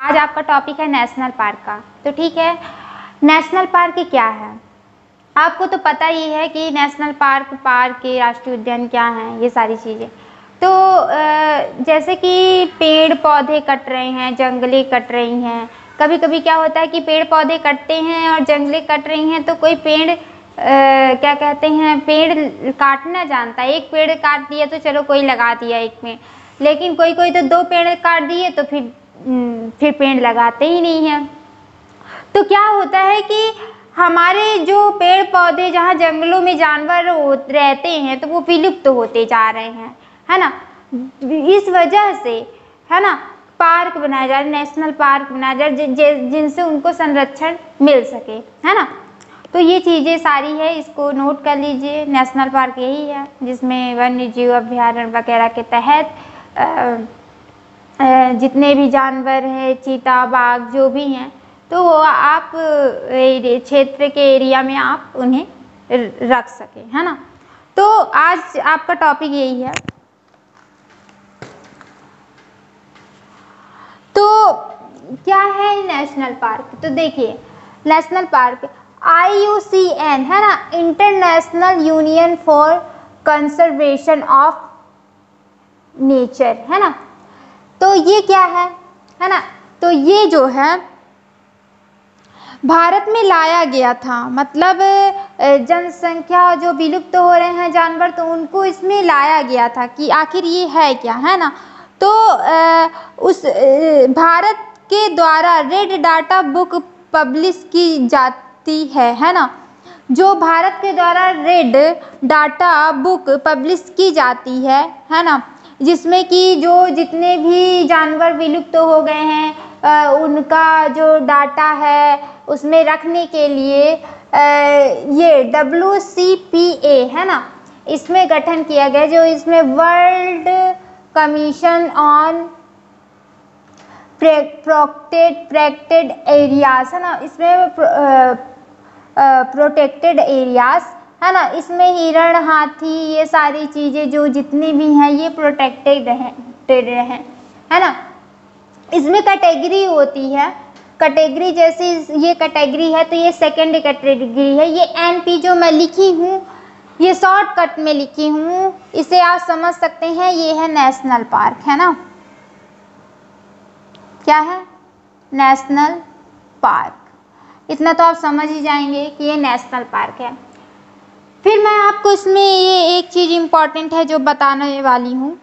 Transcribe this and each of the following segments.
आज आपका टॉपिक है नेशनल पार्क का। तो ठीक है, नेशनल पार्क क्या है? आपको तो पता ही है कि नेशनल पार्क, के राष्ट्रीय उद्यान क्या हैं, ये सारी चीज़ें। तो जैसे कि पेड़ पौधे कट रहे हैं, जंगलें कट रही हैं। कभी कभी क्या होता है कि पेड़ पौधे कटते हैं और जंगलें कट रही हैं, तो कोई पेड़ क्या कहते हैं, पेड़ काटना जानता है। एक पेड़ काट दिया तो चलो कोई लगा दिया एक पेड़, लेकिन कोई कोई तो 2 पेड़ काट दिए तो फिर पेड़ लगाते ही नहीं है। तो क्या होता है कि हमारे जो पेड़ पौधे, जहाँ जंगलों में जानवर रहते हैं, तो वो विलुप्त होते जा रहे हैं, है ना। इस वजह से, है ना, पार्क बनाया जा रहा है, नेशनल पार्क बनाया जा रहा है, जिनसे उनको संरक्षण मिल सके, है ना। तो ये चीज़ें सारी है, इसको नोट कर लीजिए। नेशनल पार्क यही है जिसमें वन्य जीव अभ्यारण्य वगैरह के तहत जितने भी जानवर हैं, चीता, बाघ जो भी हैं, तो वो आप क्षेत्र के एरिया में आप उन्हें रख सकें, है ना। तो आज आपका टॉपिक यही है। तो क्या है नेशनल पार्क? तो देखिए, नेशनल पार्क IUCN है ना, international union for conservation of nature, है ना। तो ये क्या है ना, तो ये जो है भारत में लाया गया था। मतलब जनसंख्या जो विलुप्त हो रहे हैं जानवर, तो उनको इसमें लाया गया था कि आखिर ये है क्या, है ना। तो उस भारत के द्वारा रेड डाटा बुक पब्लिश की जाती है ना। जो भारत के द्वारा रेड डाटा बुक पब्लिश की जाती है ना, जिसमें कि जो जितने भी जानवर विलुप्त हो गए हैं उनका जो डाटा है उसमें रखने के लिए ये WCPA है ना, इसमें गठन किया गया, जो इसमें world commission on protected areas है ना, इसमें प्रोटेक्टेड एरियाज है ना, इसमें हिरण, हाथी, ये सारी चीज़ें जो जितनी भी हैं ये प्रोटेक्टेड हैं, है ना। इसमें कैटेगरी होती है, कैटेगरी जैसे ये कैटेगरी है तो ये सेकंड कैटेगरी है। ये NP जो मैं लिखी हूँ, ये शॉर्टकट में लिखी हूँ, इसे आप समझ सकते हैं, ये है नेशनल पार्क, है ना। क्या है? National park. इतना तो आप समझ ही जाएंगे कि ये नेशनल पार्क है। फिर मैं आपको इसमें ये एक चीज़ इम्पॉर्टेंट है जो बताने वाली हूँ।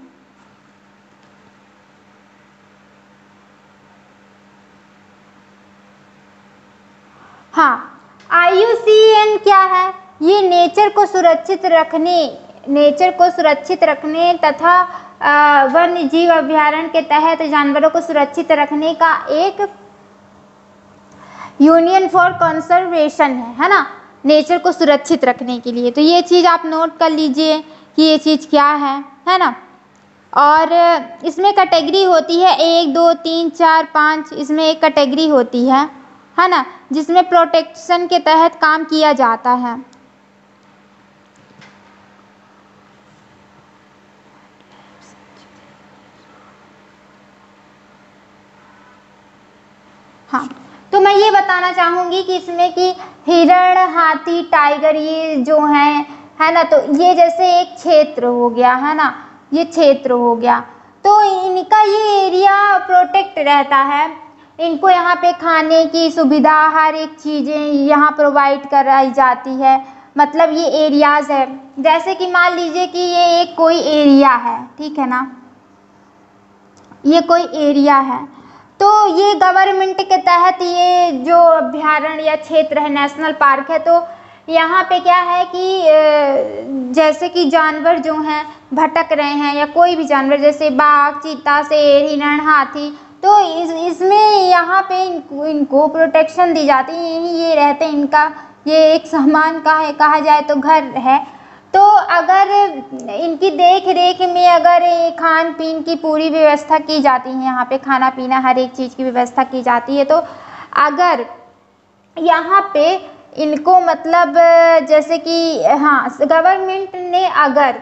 हाँ, IUCN क्या है? ये नेचर को सुरक्षित रखने तथा वन्य जीव अभ्यारण्य के तहत जानवरों को सुरक्षित रखने का एक यूनियन फॉर कंजर्वेशन है ना, नेचर को सुरक्षित रखने के लिए। तो ये चीज़ आप नोट कर लीजिए कि ये चीज़ क्या है ना। और इसमें कैटेगरी होती है 1, 2, 3, 4, 5, इसमें एक कैटेगरी होती है ना, जिसमें प्रोटेक्शन के तहत काम किया जाता है। हाँ, तो मैं ये बताना चाहूँगी कि इसमें कि हिरण, हाथी, टाइगर, ये जो हैं, है ना, तो ये जैसे एक क्षेत्र हो गया, है ना, ये क्षेत्र हो गया, तो इनका ये एरिया प्रोटेक्ट रहता है। इनको यहाँ पे खाने की सुविधा, हर एक चीज़ें यहाँ प्रोवाइड कराई जाती है। मतलब ये एरियाज है, जैसे कि मान लीजिए कि ये एक कोई एरिया है, ठीक है ना, ये कोई एरिया है, तो ये गवर्नमेंट के तहत ये जो अभ्यारण्य या क्षेत्र है, नेशनल पार्क है, तो यहाँ पे क्या है कि जैसे कि जानवर जो हैं भटक रहे हैं, या कोई भी जानवर जैसे बाघ, चीता, शेर, हिरण, हाथी, तो इसमें यहाँ पे इनको प्रोटेक्शन दी जाती है। यही ये रहते हैं, इनका ये एक सामान कहा जाए तो घर है। तो अगर इनकी देख रेख में अगर खान पीन की पूरी व्यवस्था की जाती है, यहाँ पे खाना पीना हर एक चीज़ की व्यवस्था की जाती है, तो अगर यहाँ पे इनको मतलब जैसे कि हाँ, गवर्नमेंट ने अगर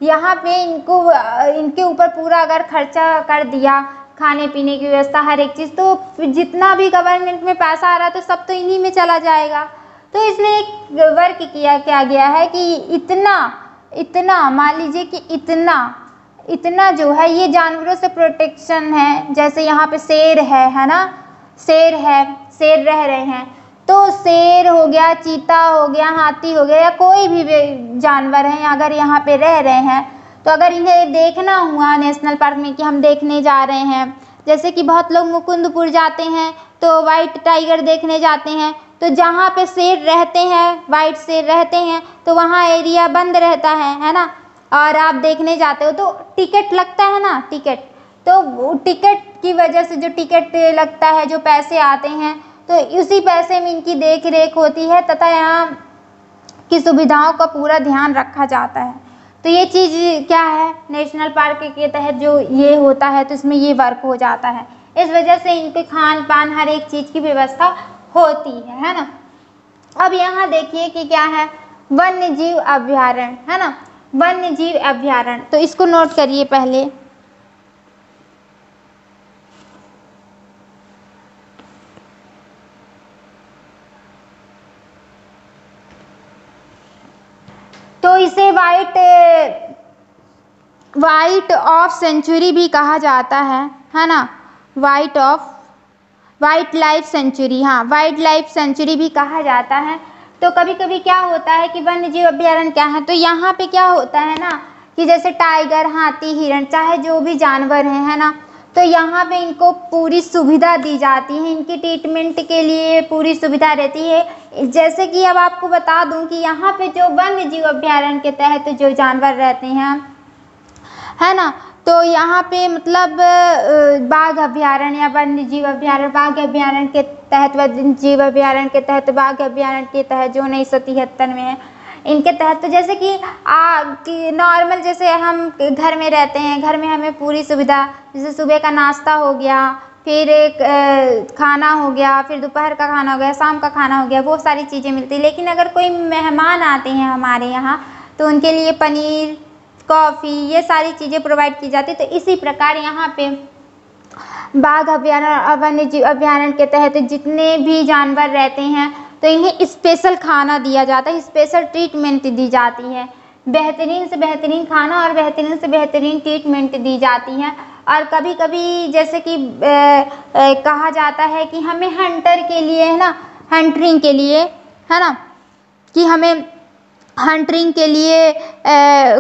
यहाँ पे इनके ऊपर पूरा अगर खर्चा कर दिया खाने पीने की व्यवस्था, हर एक चीज़। तो जितना भी गवर्नमेंट में पैसा आ रहा है तो सब तो इन्हीं में चला जाएगा। तो इसमें एक वर्क क्या गया है कि इतना मान लीजिए कि इतना जो है ये जानवरों से प्रोटेक्शन है। जैसे यहाँ पे शेर है ना, शेर रह रहे हैं, तो शेर हो गया, चीता हो गया, हाथी हो गया, या कोई भी जानवर है अगर यहाँ पे रह रहे हैं, तो अगर इन्हें देखना हुआ नेशनल पार्क में कि हम देखने जा रहे हैं, जैसे कि बहुत लोग मुकुंदपुर जाते हैं तो वाइट टाइगर देखने जाते हैं, तो जहाँ पे शेर रहते हैं, वाइट शेर रहते हैं, तो वहाँ एरिया बंद रहता है ना, और आप देखने जाते हो तो टिकट लगता है ना, टिकट, तो टिकट की वजह से जो टिकट लगता है, जो पैसे आते हैं, तो उसी पैसे में इनकी देख रेख होती है तथा यहाँ की सुविधाओं का पूरा ध्यान रखा जाता है। तो ये चीज़ क्या है, नेशनल पार्क के तहत जो ये होता है तो इसमें ये वर्क हो जाता है। इस वजह से इनके खान पान हर एक चीज़ की व्यवस्था होती है ना। अब यहाँ देखिए कि क्या है, वन्य जीव अभ्यारण्य है ना, वन्य जीव अभ्यारण्य, तो इसको नोट करिए पहले। तो इसे वाइट ऑफ सेंचुरी भी कहा जाता है ना, वाइल्ड लाइफ सेंचुरी, हाँ वाइल्ड लाइफ सेंचुरी भी कहा जाता है। तो कभी कभी क्या होता है कि वन्य जीव अभ्यारण्य क्या है, तो यहाँ पे क्या होता है ना कि जैसे टाइगर, हाथी, हिरण, चाहे जो भी जानवर हैं है ना, तो यहाँ पे इनको पूरी सुविधा दी जाती है, इनकी ट्रीटमेंट के लिए पूरी सुविधा रहती है। जैसे कि अब आपको बता दूं कि यहाँ पे जो वन्य जीव अभ्यारण्य के तहत जो जानवर रहते हैं है ना, तो यहाँ पे मतलब बाघ अभ्यारण्य या वन्य जीव अभ्यारण्य, बाघ अभ्यारण्य के तहत, वन्य जीव अभ्यारण्य के तहत, बाघ अभ्यारण्य के तहत जो 1973 में है, इनके तहत तो जैसे कि नॉर्मल जैसे हम घर में रहते हैं, घर में हमें पूरी सुविधा, जैसे सुबह का नाश्ता हो गया, फिर एक खाना हो गया, फिर दोपहर का खाना हो गया, शाम का खाना हो गया, वो सारी चीज़ें मिलती हैं। लेकिन अगर कोई मेहमान आते हैं हमारे यहाँ तो उनके लिए पनीर, कॉफ़ी, ये सारी चीज़ें प्रोवाइड की जाती है। तो इसी प्रकार यहाँ पे बाघ अभ्यारण्य, वन्य जीव अभ्यारण्य के तहत जितने भी जानवर रहते हैं तो इन्हें स्पेशल खाना दिया जाता है, स्पेशल ट्रीटमेंट दी जाती है, बेहतरीन से बेहतरीन खाना और बेहतरीन से बेहतरीन ट्रीटमेंट दी जाती है। और कभी कभी जैसे कि कहा जाता है कि हमें हंटर के लिए है ना, हंटरिंग के लिए है ना, कि हमें हंटरिंग के लिए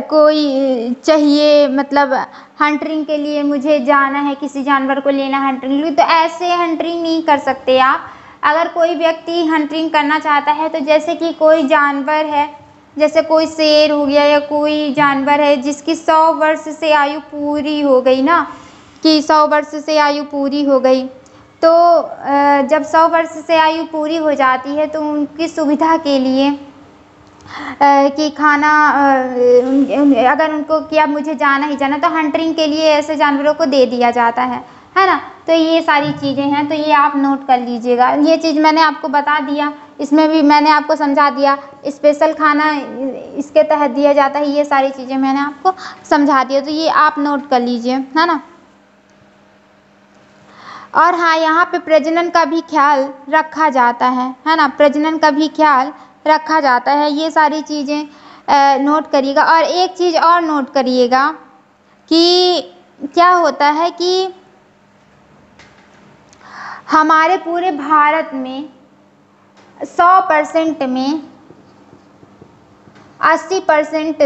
कोई चाहिए, मतलब हंटरिंग के लिए मुझे जाना है, किसी जानवर को लेना हंटरिंग लिए, तो ऐसे हंटरिंग नहीं कर सकते आप। अगर कोई व्यक्ति हंटरिंग करना चाहता है तो जैसे कि कोई जानवर है, जैसे कोई शेर हो गया या कोई जानवर है जिसकी 100 वर्ष से आयु पूरी हो गई ना, कि 100 वर्ष से आयु पूरी हो गई, तो जब 100 वर्ष से आयु पूरी हो जाती है तो उनकी सुविधा के लिए कि खाना अगर उनको कि अब मुझे जाना ही जाना, तो हंटरिंग के लिए ऐसे जानवरों को दे दिया जाता है ना। तो ये सारी चीज़ें हैं, तो ये आप नोट कर लीजिएगा। ये चीज़ मैंने आपको बता दिया, इसमें भी मैंने आपको समझा दिया, स्पेशल खाना इसके तहत दिया जाता है, ये सारी चीज़ें मैंने आपको समझा दिया, तो ये आप नोट कर लीजिए है ना। और हाँ, यहाँ पे प्रजनन का भी ख्याल रखा जाता है ना, प्रजनन का भी ख्याल रखा जाता है। ये सारी चीज़ें नोट करिएगा। और एक चीज़ और नोट करिएगा कि क्या होता है कि हमारे पूरे भारत में 100% में 80%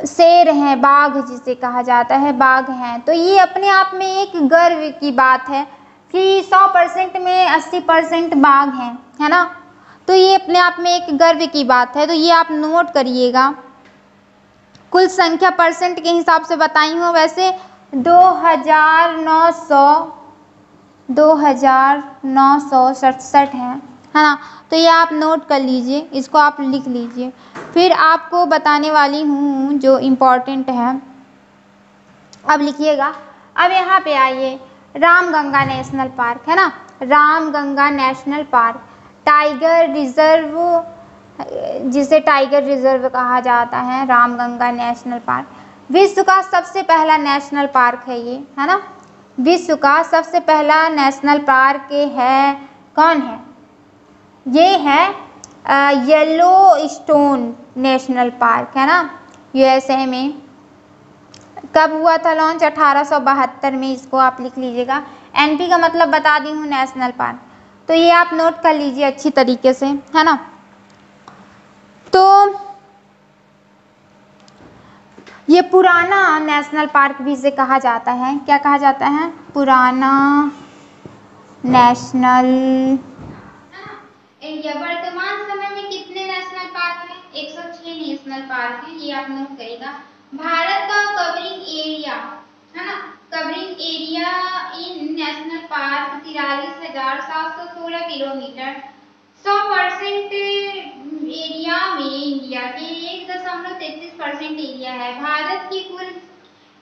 शेर हैं, बाघ जिसे कहा जाता है, बाघ हैं। तो ये अपने आप में एक गर्व की बात है कि 100% में 80% बाघ हैं, है ना। तो ये अपने आप में एक गर्व की बात है, तो ये आप नोट करिएगा। कुल संख्या परसेंट के हिसाब से बताई हूँ, वैसे 2967 है ना। तो ये आप नोट कर लीजिए, इसको आप लिख लीजिए। फिर आपको बताने वाली हूँ जो इम्पोर्टेंट है, अब लिखिएगा। अब यहाँ पे आइए, रामगंगा नेशनल पार्क है ना, Ramganga national park, tiger reserve जिसे टाइगर रिजर्व कहा जाता है, रामगंगा नेशनल पार्क। विश्व का सबसे पहला नेशनल पार्क है ये, है ना। विश्व का सबसे पहला नेशनल पार्क है, कौन है? ये है येलोस्टोन नेशनल पार्क, है ना, यूएसए में। कब हुआ था लॉन्च? 1872 में। इसको आप लिख लीजिएगा। एनपी का मतलब बता दी हूँ, नेशनल पार्क, तो ये आप नोट कर लीजिए अच्छी तरीके से, है ना। तो ये पुराना नेशनल पार्क भी इसे कहा जाता है। क्या कहा जाता है? पुराना नेशनल इंडिया। वर्तमान समय में कितने नेशनल पार्क हैं? 106 नेशनल पार्क हैं, ये आप नोट करिएगा। भारत का कवरिंग एरिया, है ना, covering area in national park 43,716 kilometre. 100% area में इंडिया के 1.33% एरिया है। भारत की कुल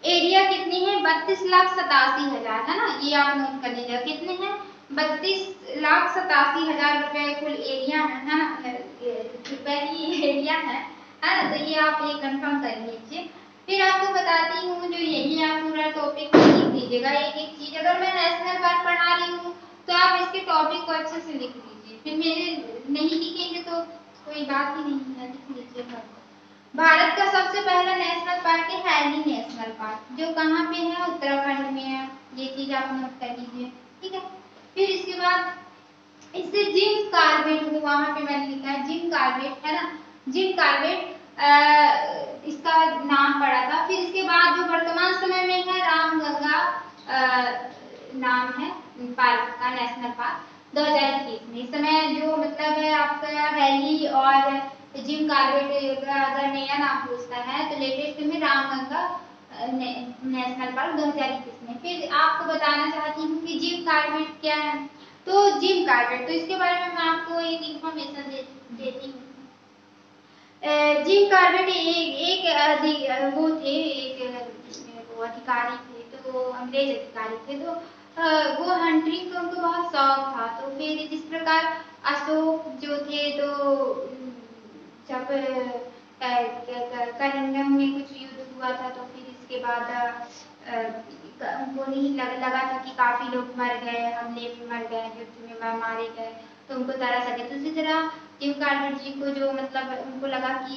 एरिया कितनी है? 32,87,000, है ना, ये आप नोट कर लीजिएगा। कितने हैं? 32,87,000 रुपए कुल एरिया है ना, रुपए की एरिया है ना, तो ये आप ये कंफर्म कर लीजिए। फिर आपको बताती हूँ, जो यही आप पूरा टॉपिक लिख लीजिएगा एक एक चीज। अगर मैं नेशनल पार्क पढ़ा रही हूँ तो आप इसके टॉपिक को अच्छे से लिख लीजिए, फिर मेरे नहीं लिखेंगे तो कोई बात ही नहीं है, लिख लीजिए। भारत का सबसे पहला नेशनल पार्क है हैली नेशनल पार्क, जो कहाँ पे है? उत्तराखंड में है। ये चीज आप नोट कर लीजिए, ठीक है। फिर इसके बाद इससे जिम कार्बेट, वहां पे मैंने लिखा है जिम कार्बेट, है ना, जिम कार्बेट इसका नाम पड़ा था। फिर इसके बाद जो वर्तमान समय में है रामगंगा नाम है पार्क का, नेशनल पार्क 2021 में। इस समय जो मतलब है आपका हैली और जिम कार्बेट अगर नया नाम पूछता है तो लेटेस्ट में रामगंगा नेशनल पार्क 2021 में। फिर आपको बताना चाहती हूँ कि जिम कार्बेट क्या है। तो जिम कार्बेट, तो इसके बारे में मैं आपको एक इंफॉर्मेशन देती हूँ। जिम कार्बेट एक वो थे, वो अधिकारी थे, तो अंग्रेज अधिकारी थे, तो वो हंटिंग का उनको बहुत शौक था। तो फिर जिस प्रकार अशोक जो थे, तो जब कलिंगम में कुछ युद्ध हुआ था, तो फिर इसके बाद उनको नहीं लगा था कि काफी लोग मर गए, हमले में मर गए, युद्ध में मारे गए, तो उनको तरस आ गया। तो इसी तरह जिम कार्बेट जी को जो मतलब उनको लगा कि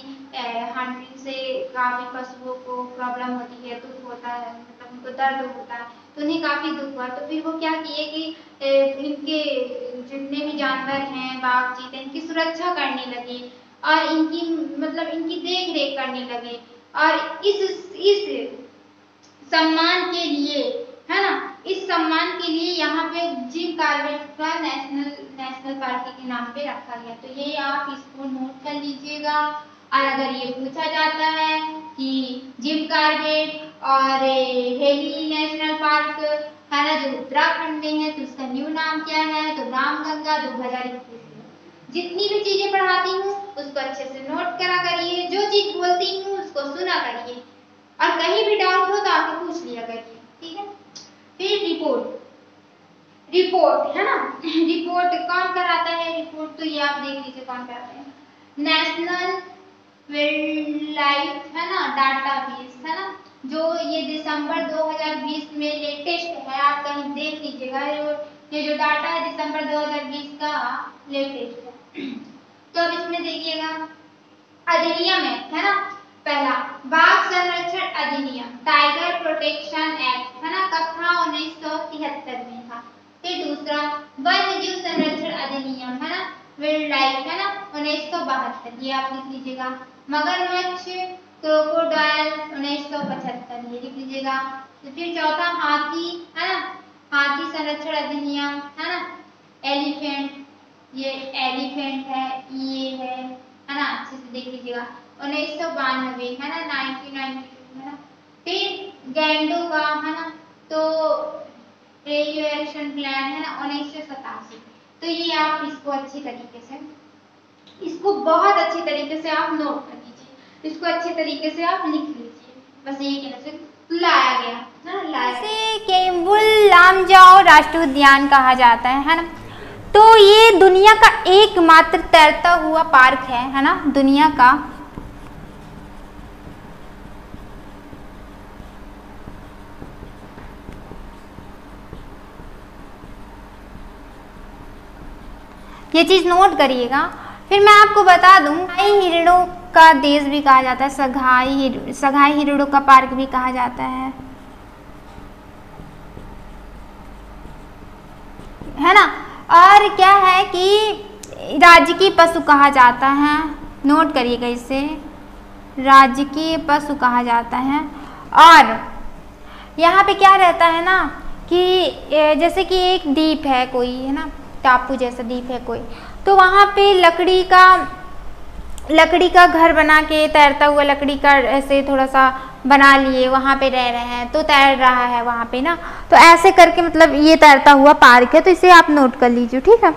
हंटिंग से काफी पशुओं को प्रॉब्लम होती है, दुख होता है, मतलब उनको दर्द होता है, तो उन्हें काफी दुख हुआ। तो फिर वो क्या किए कि इनके जितने भी जानवर हैं, बाघ चीते, इनकी सुरक्षा करने लगे और इनकी मतलब इनकी देख रेख करने लगे। और इस सम्मान के लिए, है ना, इस सम्मान के लिए यहाँ पे जिम कार्बेट का नेशनल पार्क के नाम पे रखा गया। तो ये आप इसको नोट कर लीजिएगा। और अगर ये पूछा जाता है कि जिम कार्बेट और हैली नेशनल पार्क, है ना, जो उत्तराखंड में है, तो उसका न्यू नाम क्या है? तो रामगंगा 2021। जितनी भी चीजें पढ़ाती हूँ उसको अच्छे से नोट करा करिए, जो चीज बोलती हूँ उसको सुना करिए, और कहीं भी डाउट हो तो आके पूछ लिया करिए, ठीक है। फिर रिपोर्ट, है ना, रिपोर्ट कौन कराता है? रिपोर्ट तो ये आप देख लीजिए कौन कराते हैं। नेशनल वाइल्ड लाइफ, है ना, डाटाबेस, है ना, जो ये दिसंबर 2020 में लेटेस्ट है, आप कहीं देख लीजिएगा। ये जो डाटा है दिसंबर 2020 का लेटेस्ट है। तो अब इसमें देखिएगा अधिनियम है ना, पहला बाघ संरक्षण अधिनियम, टाइगर प्रोटेक्शन एक्ट, है ना, कब था? 1973 में था। फिर दूसरा वन्य जीव संरक्षण अधिनियम, है ना, वाइल्ड लाइफ, है ना, 1972, ये आप लिख लीजिएगा। मगरमच्छ क्रोकोडाइल 1975, ये लिख लीजिएगा। तो फिर चौथा हाथी, है ना, हाथी संरक्षण अधिनियम, है ना, एलिफेंट, ये एलिफेंट है, ये है ना, अच्छे से देख लीजिएगा। 1992, है ना, 1992, है ना। फिर गैंडों का, है ना, तो रेडिएशन प्लान, है ना, 1987। तो ये आप इसको अच्छी तरीके से, इसको बहुत अच्छी तरीके से आप नोट कर लीजिए, इसको अच्छे तरीके से आप लिख लीजिए। बस यही कहना से लाया गया, है ना, इसे केम्बुल लामजाओ राष्ट्रीय उद्यान कहा जाता है ना। तो ये दुनिया का एकमात्र तैरता हुआ पार्क है ना, दुनिया का ये चीज़ नोट करिएगा। फिर मैं आपको बता दूं, सगाई हिरणों का देश भी कहा जाता है, सगाई हिरणों का पार्क भी कहा जाता है ना। और क्या है कि राजकीय पशु कहा जाता है, नोट करिएगा इसे, राजकीय पशु कहा जाता है। और यहाँ पे क्या रहता है ना कि जैसे कि एक द्वीप है कोई, है ना, टापू जैसा द्वीप है कोई, तो वहाँ पे लकड़ी का घर बना के, तैरता हुआ लकड़ी का ऐसे थोड़ा सा बना लिए, वहाँ पे रह रहे हैं, तो तैर रहा है वहाँ पे ना, तो ऐसे करके मतलब ये तैरता हुआ पार्क है, तो इसे आप नोट कर लीजिए, ठीक है।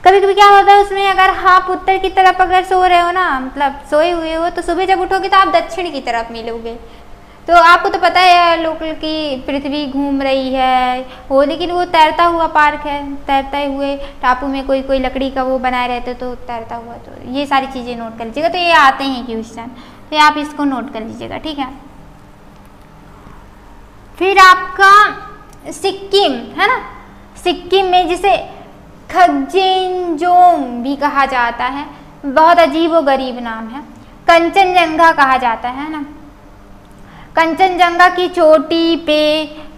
कभी कभी क्या होता है उसमें, अगर आप उत्तर की तरफ अगर सो रहे हो ना, मतलब सोए हुए हो, तो सुबह जब उठोगे तो आप दक्षिण की तरफ मिलोगे। तो आपको तो पता है लोकल की पृथ्वी घूम रही है वो, लेकिन वो तैरता हुआ पार्क है, तैरते हुए टापू में कोई लकड़ी का वो बनाए रहते, तो तैरता हुआ, तो ये सारी चीज़ें नोट कर लीजिएगा। तो ये आते हैं क्वेश्चन, तो आप इसको नोट कर लीजिएगा, ठीक है। फिर आपका सिक्किम है ना, सिक्किम में जिसे खज्जेंजोंग भी कहा जाता है, बहुत अजीब व गरीब नाम है। कंचनजंगा कहा जाता है ना, कंचनजंगा की चोटी पे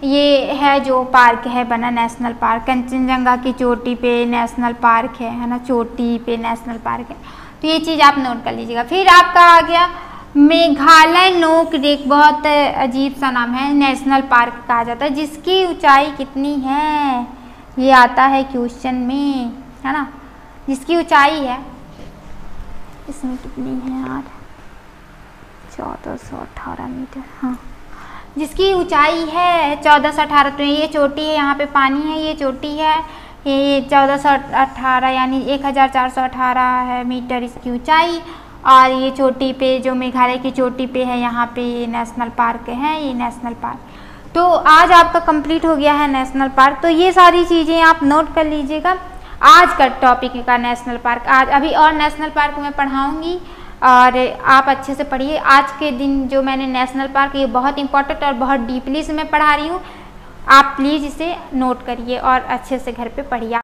ये है जो पार्क है बना, नेशनल पार्क, कंचनजंगा की चोटी पे नेशनल पार्क है ना, चोटी पे नेशनल पार्क है, तो ये चीज़ आप नोट कर लीजिएगा। फिर आपका आ गया मेघालय नोकरेक, बहुत अजीब सा नाम है, नेशनल पार्क कहा जाता है, जिसकी ऊंचाई कितनी है, ये आता है क्वेश्चन में, है ना, जिसकी ऊंचाई है, इसमें कितनी है यार, 1418 मीटर, हाँ, जिसकी ऊंचाई है 1418, तो ये चोटी है, यहाँ पे पानी है, ये चोटी है, ये 1418 यानी 1418 है मीटर इसकी ऊंचाई। और ये चोटी पे जो मेघालय की चोटी पे है, यहाँ पे ये नेशनल पार्क है, ये नेशनल पार्क। तो आज आपका कंप्लीट हो गया है नेशनल पार्क। तो ये सारी चीज़ें आप नोट कर लीजिएगा, आज का टॉपिक का नेशनल पार्क। आज अभी और नेशनल पार्क मैं पढ़ाऊँगी और आप अच्छे से पढ़िए। आज के दिन जो मैंने नेशनल पार्क, ये बहुत इंपॉर्टेंट और बहुत डीपली से मैं पढ़ा रही हूँ, आप प्लीज़ इसे नोट करिए और अच्छे से घर पे पढ़िए।